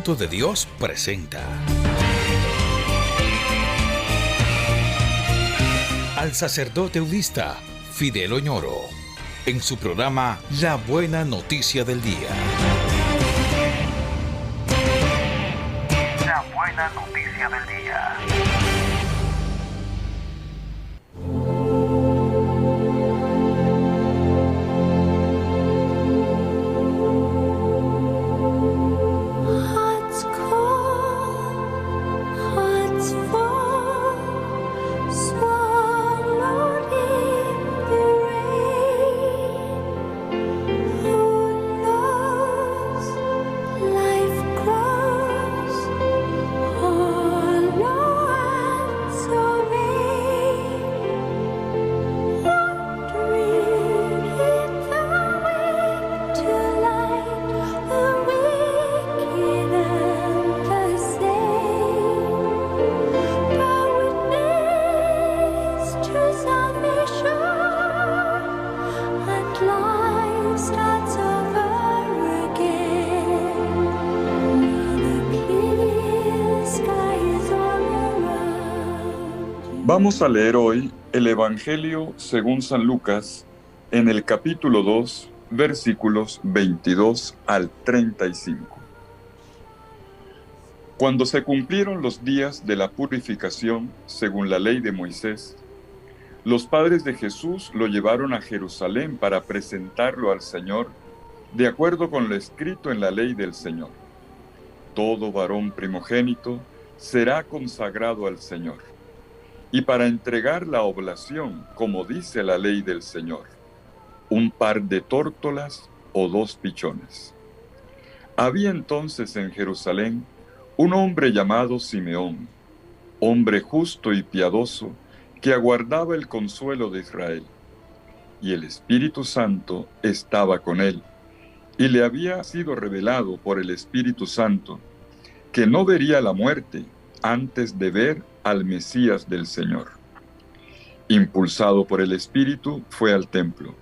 Minuto de Dios presenta al sacerdote eudista Fidel Oñoro en su programa La Buena Noticia del Día. La Buena Noticia del Día. Vamos a leer hoy el Evangelio según San Lucas en el capítulo 2, versículos 22 al 35. Cuando se cumplieron los días de la purificación según la ley de Moisés, los padres de Jesús lo llevaron a Jerusalén para presentarlo al Señor, de acuerdo con lo escrito en la ley del Señor. Todo varón primogénito será consagrado al Señor, y para entregar la oblación, como dice la ley del Señor, un par de tórtolas o 2 pichones. Había entonces en Jerusalén un hombre llamado Simeón, hombre justo y piadoso, que aguardaba el consuelo de Israel. Y el Espíritu Santo estaba con él, y le había sido revelado por el Espíritu Santo que no vería la muerte antes de ver al Mesías del Señor. Impulsado por el Espíritu, fue al templo.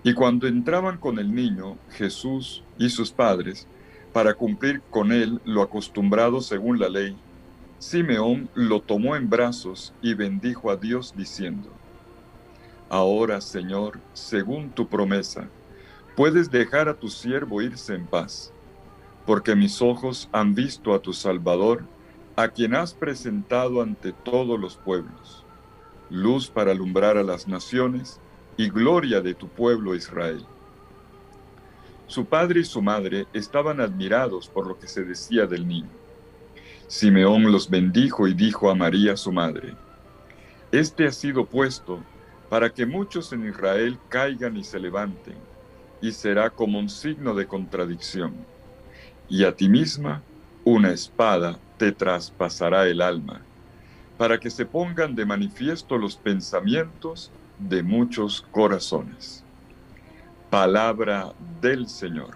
Y cuando entraban con el niño, Jesús y sus padres, para cumplir con él lo acostumbrado según la ley, Simeón lo tomó en brazos y bendijo a Dios diciendo: Ahora, Señor, según tu promesa, puedes dejar a tu siervo irse en paz, porque mis ojos han visto a tu Salvador, a quien has presentado ante todos los pueblos, luz para alumbrar a las naciones y gloria de tu pueblo Israel. Su padre y su madre estaban admirados por lo que se decía del niño. Simeón los bendijo y dijo a María su madre: Este ha sido puesto para que muchos en Israel caigan y se levanten, y será como un signo de contradicción. Y a ti misma una espada te traspasará el alma, para que se pongan de manifiesto los pensamientos de muchos corazones. Palabra del Señor.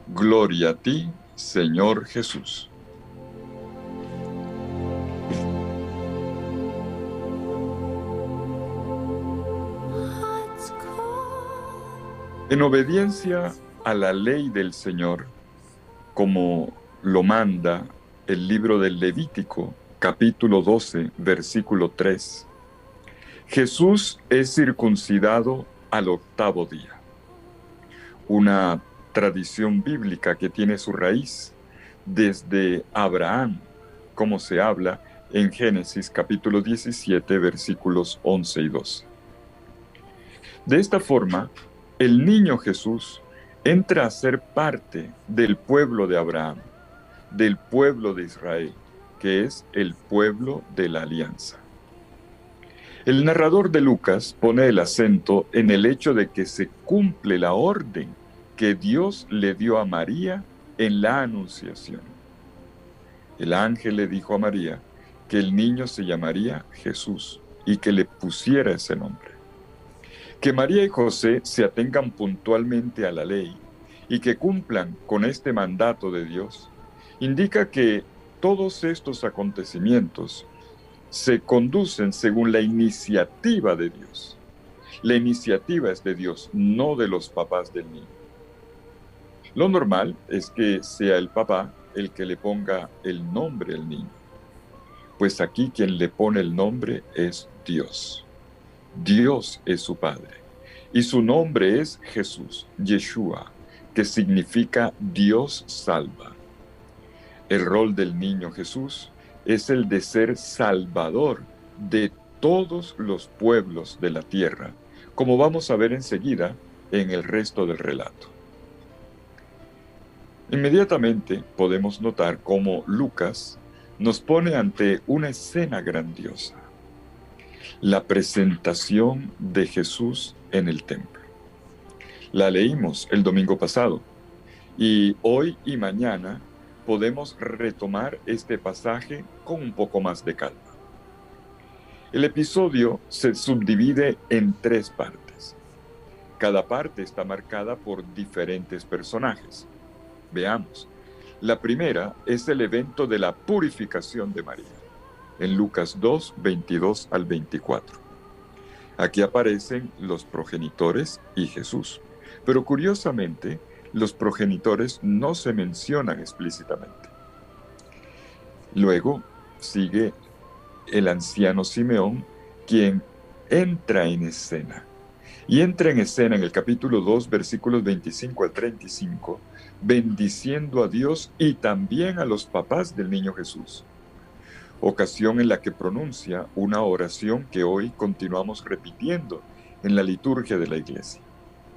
Gloria a ti, Señor Jesús. En obediencia a la ley del Señor, como lo manda el libro del Levítico, capítulo 12, versículo 3, Jesús es circuncidado al 8º día. Una tradición bíblica que tiene su raíz desde Abraham, como se habla en Génesis capítulo 17, versículos 11 y 12. De esta forma, el niño Jesús entra a ser parte del pueblo de Abraham, del pueblo de Israel, que es el pueblo de la alianza. El narrador de Lucas pone el acento en el hecho de que se cumple la orden que Dios le dio a María en la Anunciación. El ángel le dijo a María que el niño se llamaría Jesús y que le pusiera ese nombre. Que María y José se atengan puntualmente a la ley y que cumplan con este mandato de Dios, indica que todos estos acontecimientos se conducen según la iniciativa de Dios. La iniciativa es de Dios, no de los papás del niño. Lo normal es que sea el papá el que le ponga el nombre al niño. Pues aquí quien le pone el nombre es Dios. Dios es su Padre. Y su nombre es Jesús, Yeshua, que significa Dios salva. El rol del niño Jesús es el de ser salvador de todos los pueblos de la tierra, como vamos a ver enseguida en el resto del relato. Inmediatamente podemos notar cómo Lucas nos pone ante una escena grandiosa: la presentación de Jesús en el templo. La leímos el domingo pasado y hoy y mañana podemos retomar este pasaje con un poco más de calma. El episodio se subdivide en 3 partes. Cada parte está marcada por diferentes personajes. Veamos. La primera es el evento de la purificación de María, en Lucas 2, 22 al 24. Aquí aparecen los progenitores y Jesús, pero curiosamente, los progenitores no se mencionan explícitamente. Luego sigue el anciano Simeón, quien entra en escena. Y entra en escena en el capítulo 2, versículos 25 al 35, bendiciendo a Dios y también a los papás del niño Jesús. Ocasión en la que pronuncia una oración que hoy continuamos repitiendo en la liturgia de la iglesia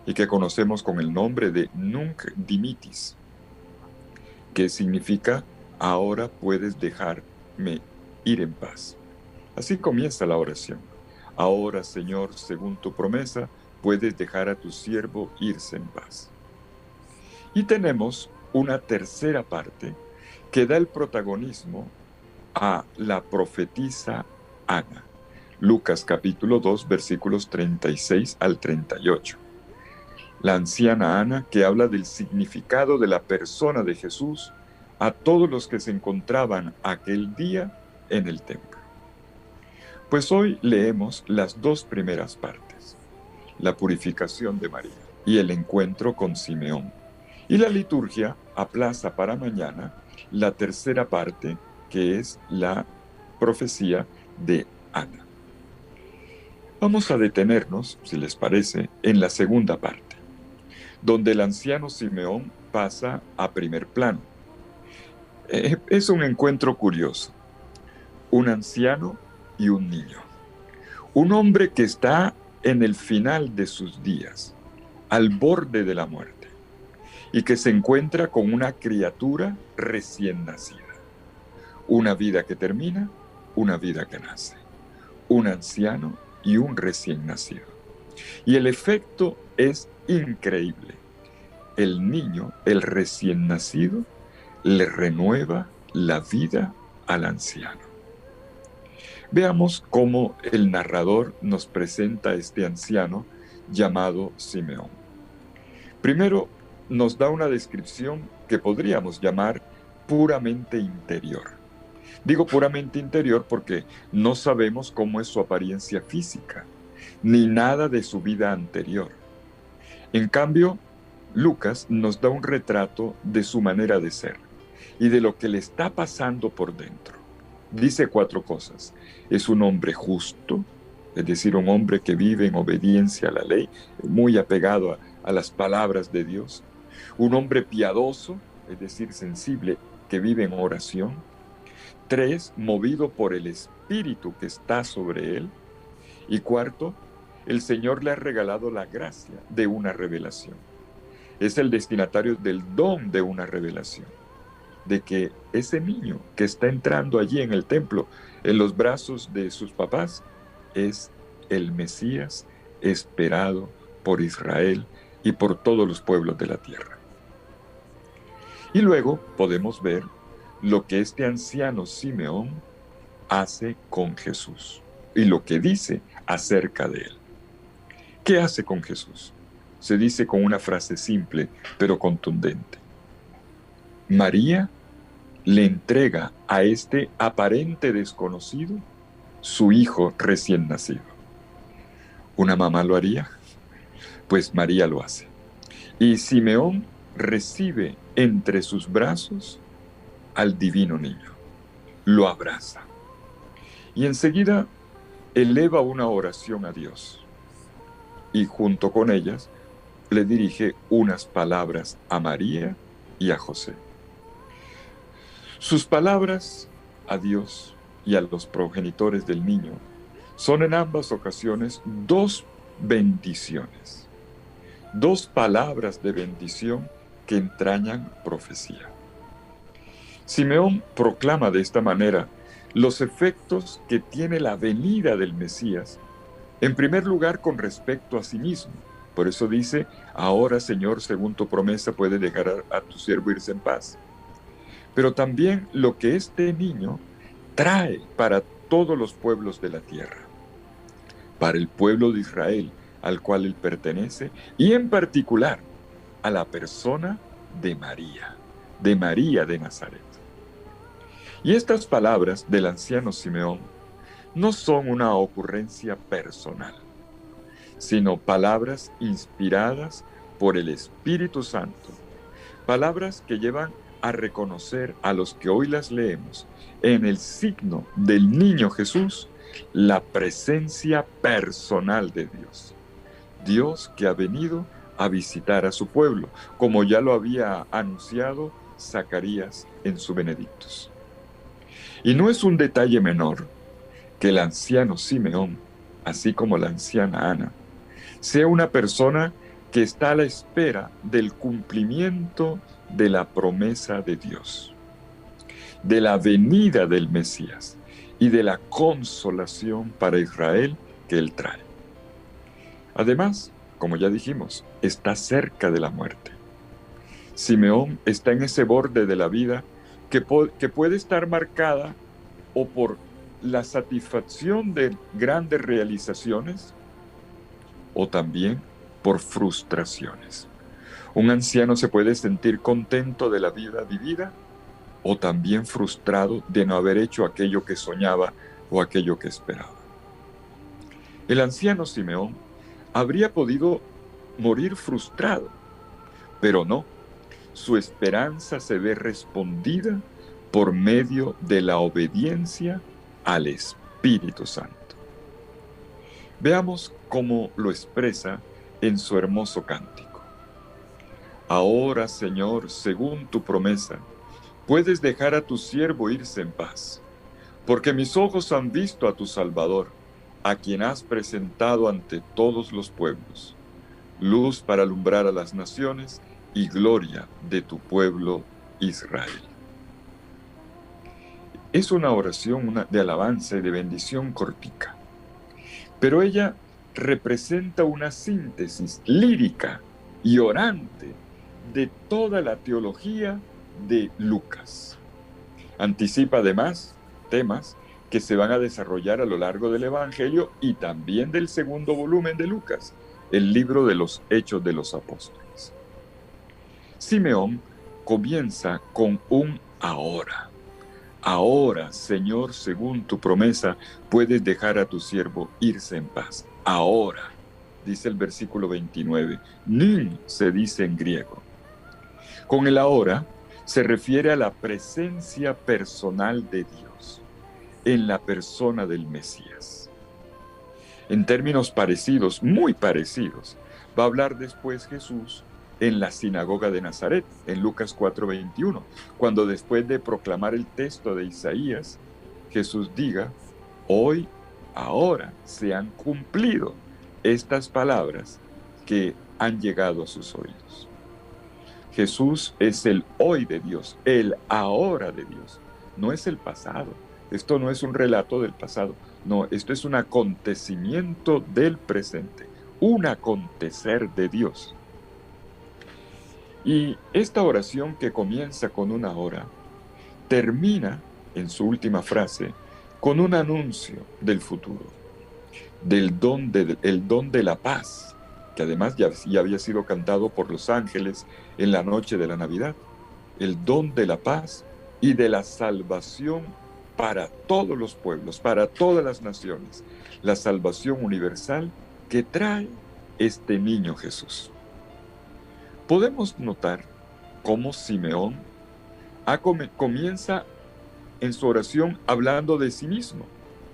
y que conocemos con el nombre de Nunc Dimittis, que significa ahora puedes dejarme ir en paz. Así comienza la oración. Ahora, Señor, según tu promesa, puedes dejar a tu siervo irse en paz. Y tenemos una tercera parte que da el protagonismo a la profetisa Ana. Lucas capítulo 2, versículos 36 al 38. La anciana Ana, que habla del significado de la persona de Jesús a todos los que se encontraban aquel día en el templo. Pues hoy leemos las 2 primeras partes: la purificación de María y el encuentro con Simeón. Y la liturgia aplaza para mañana la tercera parte, que es la profecía de Ana. Vamos a detenernos, si les parece, en la segunda parte, donde el anciano Simeón pasa a primer plano. Es un encuentro curioso. Un anciano y un niño. Un hombre que está en el final de sus días, al borde de la muerte, y que se encuentra con una criatura recién nacida. Una vida que termina, una vida que nace. Un anciano y un recién nacido. Y el efecto es increíble. El niño, el recién nacido, le renueva la vida al anciano. Veamos cómo el narrador nos presenta a este anciano llamado Simeón. Primero, nos da una descripción que podríamos llamar puramente interior. Digo puramente interior porque no sabemos cómo es su apariencia física, ni nada de su vida anterior. En cambio, Lucas nos da un retrato de su manera de ser y de lo que le está pasando por dentro. Dice 4 cosas. Es un hombre justo, es decir, un hombre que vive en obediencia a la ley, muy apegado a las palabras de Dios. Un hombre piadoso, es decir, sensible, que vive en oración. 3, movido por el Espíritu que está sobre él. Y 4, el Señor le ha regalado la gracia de una revelación. Es el destinatario del don de una revelación, de que ese niño que está entrando allí en el templo, en los brazos de sus papás, es el Mesías esperado por Israel y por todos los pueblos de la tierra. Y luego podemos ver lo que este anciano Simeón hace con Jesús y lo que dice acerca de él. ¿Qué hace con Jesús? Se dice con una frase simple, pero contundente. María le entrega a este aparente desconocido su hijo recién nacido. ¿Una mamá lo haría? Pues María lo hace. Y Simeón recibe entre sus brazos al divino niño, lo abraza y enseguida eleva una oración a Dios y junto con ellas le dirige unas palabras a María y a José. Sus palabras a Dios y a los progenitores del niño son en ambas ocasiones dos bendiciones, dos palabras de bendición que entrañan profecía. Simeón proclama de esta manera los efectos que tiene la venida del Mesías, en primer lugar con respecto a sí mismo. Por eso dice, ahora Señor, según tu promesa, puedes dejar a tu siervo irse en paz. Pero también lo que este niño trae para todos los pueblos de la tierra, para el pueblo de Israel al cual él pertenece, y en particular a la persona de María de Nazaret. Y estas palabras del anciano Simeón no son una ocurrencia personal, sino palabras inspiradas por el Espíritu Santo, palabras que llevan a reconocer a los que hoy las leemos en el signo del niño Jesús la presencia personal de Dios. Dios que ha venido a visitar a su pueblo, como ya lo había anunciado Zacarías en su Benedictus. Y no es un detalle menor que el anciano Simeón, así como la anciana Ana, sea una persona que está a la espera del cumplimiento de la promesa de Dios, de la venida del Mesías y de la consolación para Israel que él trae. Además, como ya dijimos, está cerca de la muerte. Simeón está en ese borde de la vida que puede estar marcada o por la satisfacción de grandes realizaciones o también por frustraciones. Un anciano se puede sentir contento de la vida vivida o también frustrado de no haber hecho aquello que soñaba o aquello que esperaba. El anciano Simeón habría podido morir frustrado, pero no. Su esperanza se ve respondida por medio de la obediencia al Espíritu Santo. Veamos cómo lo expresa en su hermoso cántico. Ahora, Señor, según tu promesa, puedes dejar a tu siervo irse en paz, porque mis ojos han visto a tu Salvador, a quien has presentado ante todos los pueblos, luz para alumbrar a las naciones y gloria de tu pueblo Israel. Es una oración de alabanza y de bendición cortica, pero ella representa una síntesis lírica y orante de toda la teología de Lucas. Anticipa además temas que se van a desarrollar a lo largo del Evangelio y también del segundo volumen de Lucas, el libro de los Hechos de los Apóstoles. Simeón comienza con un ahora. Ahora, Señor, según tu promesa, puedes dejar a tu siervo irse en paz. Ahora, dice el versículo 29. Nin se dice en griego. Con el ahora se refiere a la presencia personal de Dios en la persona del Mesías. En términos parecidos, muy parecidos, va a hablar después Jesús en la sinagoga de Nazaret, en Lucas 4:21, cuando después de proclamar el texto de Isaías, Jesús diga, hoy, ahora se han cumplido estas palabras que han llegado a sus oídos. Jesús es el hoy de Dios, el ahora de Dios, no es el pasado. Esto no es un relato del pasado, no, esto es un acontecimiento del presente, un acontecer de Dios. Y esta oración que comienza con una hora, termina en su última frase con un anuncio del futuro, el don de la paz, que además ya había sido cantado por los ángeles en la noche de la Navidad, el don de la paz y de la salvación para todos los pueblos, para todas las naciones, la salvación universal que trae este niño Jesús. Podemos notar cómo Simeón comienza en su oración hablando de sí mismo.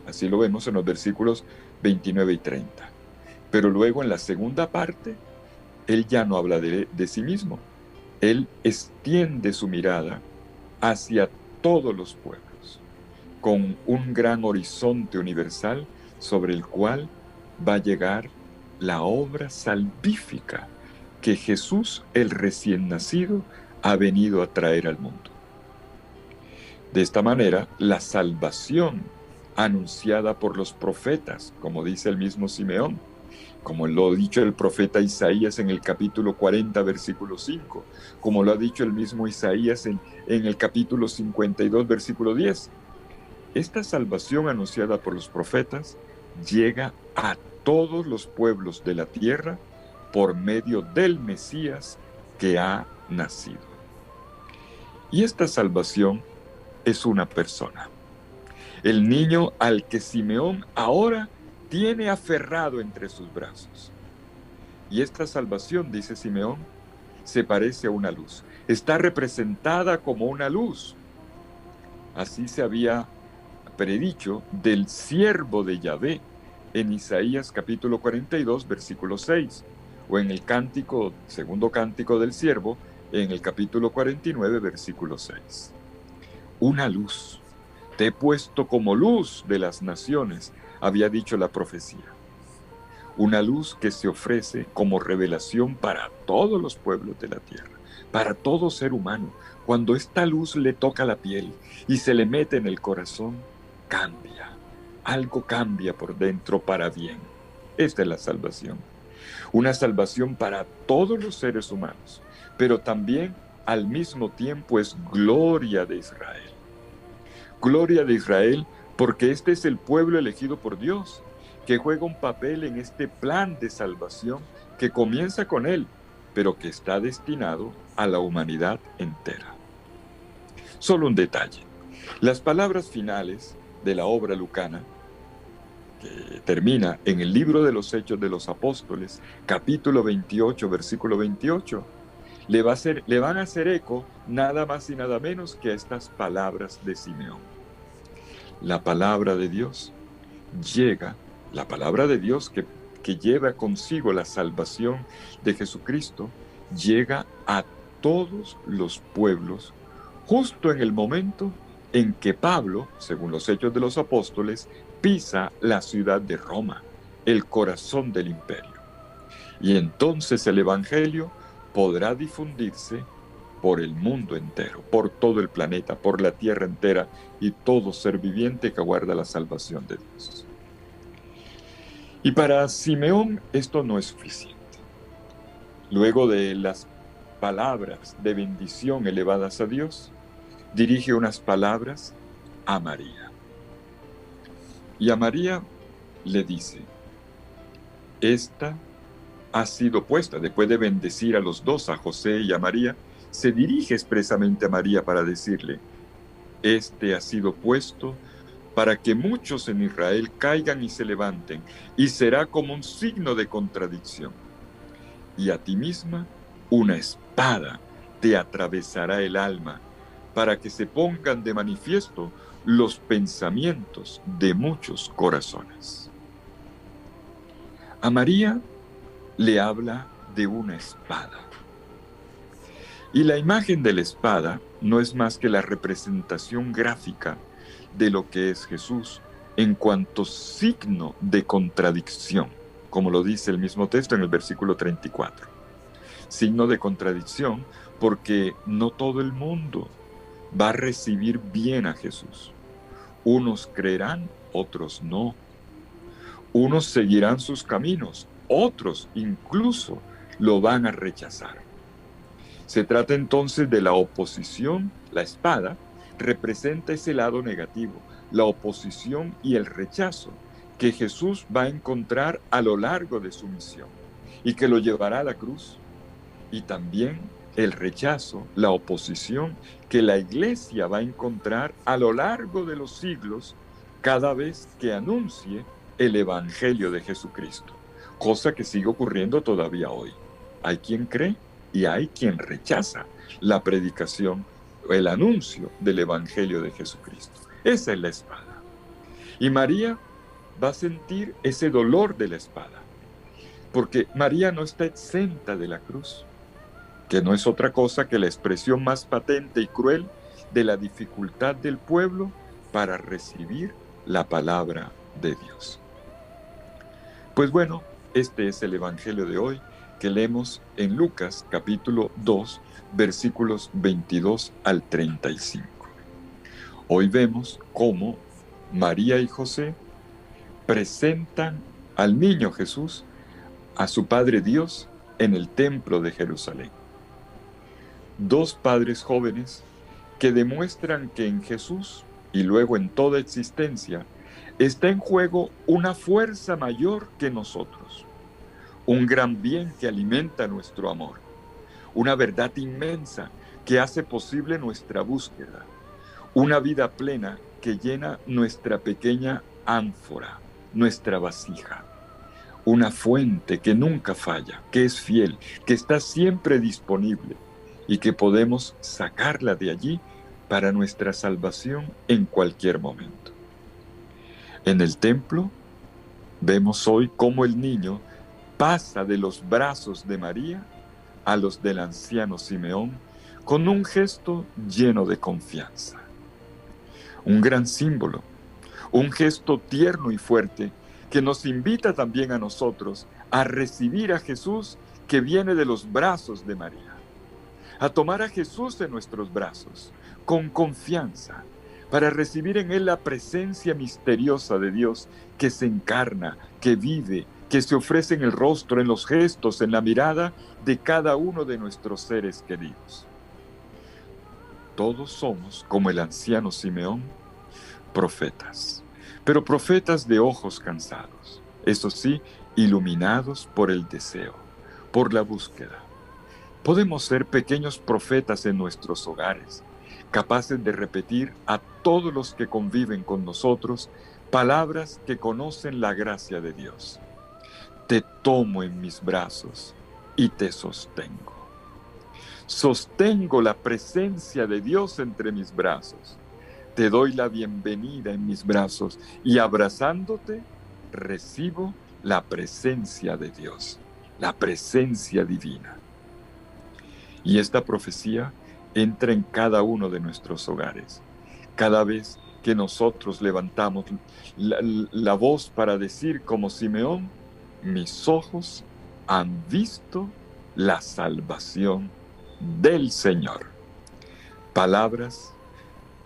Así lo vemos en los versículos 29 y 30. Pero luego en la segunda parte, él ya no habla de sí mismo. Él extiende su mirada hacia todos los pueblos, con un gran horizonte universal sobre el cual va a llegar la obra salvífica que Jesús, el recién nacido, ha venido a traer al mundo. De esta manera, la salvación anunciada por los profetas, como dice el mismo Simeón, como lo ha dicho el profeta Isaías en el capítulo 40, versículo 5, como lo ha dicho el mismo Isaías en el capítulo 52, versículo 10. Esta salvación anunciada por los profetas llega a todos los pueblos de la tierra por medio del Mesías que ha nacido. Y esta salvación es una persona. El niño al que Simeón ahora tiene aferrado entre sus brazos. Y esta salvación, dice Simeón, se parece a una luz. Está representada como una luz. Así se había predicho del siervo de Yahvé en Isaías capítulo 42, versículo 6, o en el cántico, segundo cántico del siervo, en el capítulo 49, versículo 6. Una luz. Te he puesto como luz de las naciones, había dicho la profecía. Una luz que se ofrece como revelación para todos los pueblos de la tierra, para todo ser humano. Cuando esta luz le toca la piel y se le mete en el corazón, cambia. Algo cambia por dentro para bien. Esta es la salvación. Una salvación para todos los seres humanos, pero también al mismo tiempo es gloria de Israel. Gloria de Israel porque este es el pueblo elegido por Dios, que juega un papel en este plan de salvación que comienza con él, pero que está destinado a la humanidad entera. Solo un detalle. Las palabras finales de la obra lucana, que termina en el libro de los Hechos de los Apóstoles, capítulo 28, versículo 28, le van a hacer eco nada más y nada menos que a estas palabras de Simeón. La palabra de Dios llega, la palabra de Dios que lleva consigo la salvación de Jesucristo, llega a todos los pueblos, justo en el momento en que Pablo, según los Hechos de los Apóstoles, pisa la ciudad de Roma, el corazón del imperio. Y entonces el Evangelio podrá difundirse por el mundo entero, por todo el planeta, por la tierra entera y todo ser viviente que aguarda la salvación de Dios. Y para Simeón esto no es suficiente. Luego de las palabras de bendición elevadas a Dios, dirige unas palabras a María. Y a María le dice, esta ha sido puesta, después de bendecir a los dos, a José y a María, se dirige expresamente a María para decirle, este ha sido puesto para que muchos en Israel caigan y se levanten, y será como un signo de contradicción. Y a ti misma una espada te atravesará el alma, para que se pongan de manifiesto los pensamientos de muchos corazones. A María le habla de una espada. Y la imagen de la espada no es más que la representación gráfica de lo que es Jesús en cuanto signo de contradicción, como lo dice el mismo texto en el versículo 34. Signo de contradicción porque no todo el mundo va a recibir bien a Jesús. Unos creerán, otros no. Unos seguirán sus caminos, otros incluso lo van a rechazar. Se trata entonces de la oposición. La espada representa ese lado negativo, la oposición y el rechazo que Jesús va a encontrar a lo largo de su misión y que lo llevará a la cruz. Y también el rechazo, la oposición que la iglesia va a encontrar a lo largo de los siglos cada vez que anuncie el Evangelio de Jesucristo, cosa que sigue ocurriendo todavía hoy. Hay quien cree y hay quien rechaza la predicación el anuncio del Evangelio de Jesucristo. Esa es la espada. Y María va a sentir ese dolor de la espada, porque María no está exenta de la cruz, que no es otra cosa que la expresión más patente y cruel de la dificultad del pueblo para recibir la palabra de Dios. Pues bueno, este es el Evangelio de hoy que leemos en Lucas capítulo 2, versículos 22 al 35. Hoy vemos cómo María y José presentan al niño Jesús a su Padre Dios en el templo de Jerusalén. Dos padres jóvenes que demuestran que en Jesús y luego en toda existencia está en juego una fuerza mayor que nosotros, un gran bien que alimenta nuestro amor, una verdad inmensa que hace posible nuestra búsqueda, una vida plena que llena nuestra pequeña ánfora, nuestra vasija, una fuente que nunca falla, que es fiel, que está siempre disponible y que podemos sacarla de allí para nuestra salvación en cualquier momento. En el templo vemos hoy cómo el niño pasa de los brazos de María a los del anciano Simeón con un gesto lleno de confianza. Un gran símbolo, un gesto tierno y fuerte que nos invita también a nosotros a recibir a Jesús que viene de los brazos de María, a tomar a Jesús en nuestros brazos con confianza, para recibir en Él la presencia misteriosa de Dios que se encarna, que vive, que se ofrece en el rostro, en los gestos, en la mirada de cada uno de nuestros seres queridos. Todos somos, como el anciano Simeón, profetas, pero profetas de ojos cansados, eso sí, iluminados por el deseo, por la búsqueda. Podemos ser pequeños profetas en nuestros hogares, capaces de repetir a todos los que conviven con nosotros palabras que conocen la gracia de Dios. Te tomo en mis brazos y te sostengo. Sostengo la presencia de Dios entre mis brazos. Te doy la bienvenida en mis brazos y abrazándote recibo la presencia de Dios, la presencia divina. Y esta profecía entra en cada uno de nuestros hogares. Cada vez que nosotros levantamos la voz para decir como Simeón, mis ojos han visto la salvación del Señor. Palabras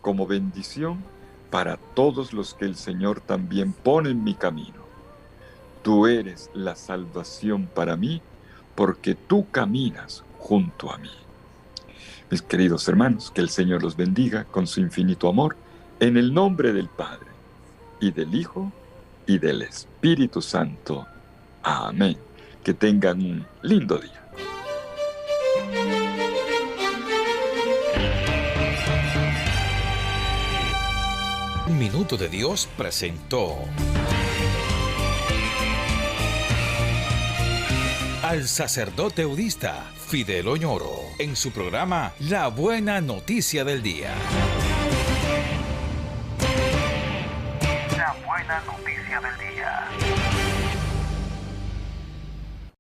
como bendición para todos los que el Señor también pone en mi camino. Tú eres la salvación para mí, porque tú caminas junto a mí. Mis queridos hermanos, que el Señor los bendiga con su infinito amor, en el nombre del Padre, y del Hijo, y del Espíritu Santo. Amén. Que tengan un lindo día. Un Minuto de Dios presentó al sacerdote eudista Fidel Oñoro en su programa La Buena Noticia del Día. La Buena Noticia del Día.